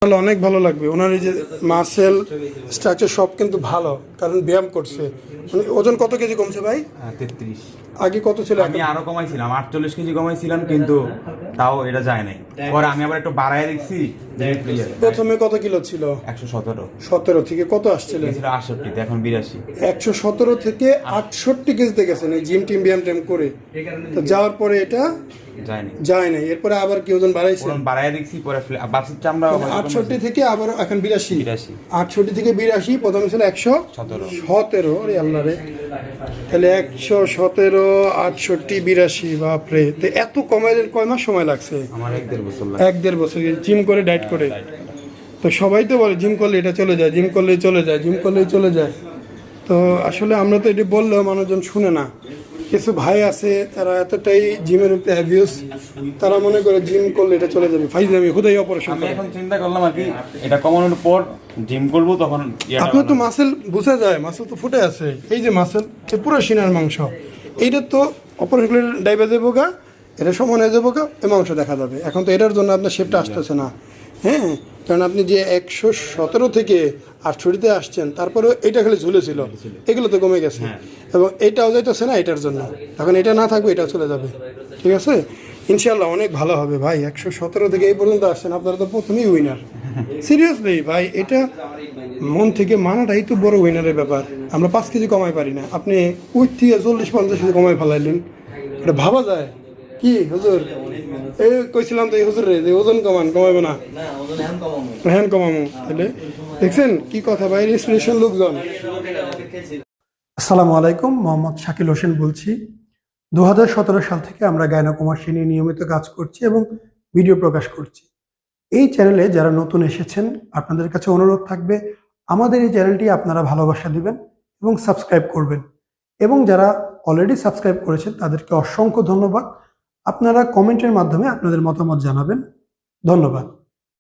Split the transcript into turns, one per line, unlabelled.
তাহলে অনেক ভালো লাগবে। ওনার এই যে মাসেল স্ট্রাকচার সব কিন্তু ভালো, কারণ ব্যায়াম করছে। মানে ওজন কত কেজি কমছে ভাই?
33।
আগে কত ছিল?
আমি আরো কমাইছিলাম, 48 কেজি কমাইছিলাম, কিন্তু তাও এটা যায় নাই। পরে আমি আবার একটু বাড়ায় দেখছি।
প্রথমে কত কিলো ছিল?
117।
17 থেকে কত আসছিলেন?
68, এখন 82।
117 থেকে 68 কেজিতে গেছেন এই জিম টিম ব্যায়াম ট্যাম করে। তো যাওয়ার পরে এটা যায় নাই। এরপরে আবার কি ওজন বাড়াইছে?
বাড়ায় দেখছি, পরে বাসির চামড়া
68 থেকে আবার এখন 82। 68 থেকে 82, প্রথমে ছিল 117। আরে আল্লাহ রে, তাহলে 117, 68, 82, বাপরে। তো এত কমাইলেন, কয় মাস সময় লাগছে?
আমার 1.5 বছর।
1.5 বছর জিম করে, ডায়েট করে। তো সবাই তো বলে জিম করলে এটা চলে যায়, জিম করলেই চলে যায়, জিম করলেই চলে যায়। তো আসলে আমরা তো এটি বললেও মানুষজন শুনে না। কিছু ভাই আছে তারা এতটাই জিমের উপরে অ্যাবিউজ, তারা মনে করে জিম করলে এটা চলে যাবে, ফাইজলামি, হুদাই অপারেশন।
আমি এখন চিন্তা করলাম আর কি, এটা কমানোর পর জিম করব, তখন
আপনার তো মাসেল বোঝা যায়, মাসেল তো ফুটে আছে। এই যে মাসেল, এই পুরো সিনার মাংস, এইটা তো অপারেশন করলে ডাইবা যাবো গা, এটা সমান হয়ে যাবো গা, এই মাংস দেখা যাবে। এখন তো এটার জন্য আপনার শেপটা আসতেছে না। হ্যাঁ, কারণ আপনি যে 117 থেকে 68 আসছেন, তারপরেও এটা খালি ঝুলেছিল, এগুলো তো কমে গেছে। এবং এটাও যাইতেছে না এটার জন্য, তখন এটা না থাকবে, এটাও চলে যাবে। ঠিক আছে, ইনশাল্লাহ অনেক ভালো হবে ভাই। 117 থেকে এই পর্যন্ত আসছেন, আপনারা তো প্রথমেই উইনার। সিরিয়াসলি ভাই, এটা মন থেকে মানাটাই তো বড় উইনারের ব্যাপার। আমরা 5 কেজি কমাই পারি না, আপনি উইথ থেকে 40-50 কেজি কমাই ফেলাইলেন, এটা ভাবা যায়? কি হুজুর, এই কইছিলাম তো এই হুজুর রে যে ওজন কমাইবো না, হ্যান কমামো। তাহলে দেখছেন কি কথা ভাই, ইন্সপিরেশন লোকজন। আসসালামু আলাইকুম, মোহাম্মদ শাকিল হোসেন বলছি। 2017 সাল থেকে আমরা গাইনোকমার্সি নিয়ে নিয়মিত কাজ করছি এবং ভিডিও প্রকাশ করছি। এই চ্যানেলে যারা নতুন এসেছেন, আপনাদের কাছে অনুরোধ থাকবে আমাদের এই চ্যানেলটি আপনারা ভালোবাসা দিবেন এবং সাবস্ক্রাইব করবেন। এবং যারা অলরেডি সাবস্ক্রাইব করেছেন তাদেরকে অসংখ্য ধন্যবাদ। আপনারা কমেন্টের মাধ্যমে আপনাদের মতামত জানাবেন। ধন্যবাদ।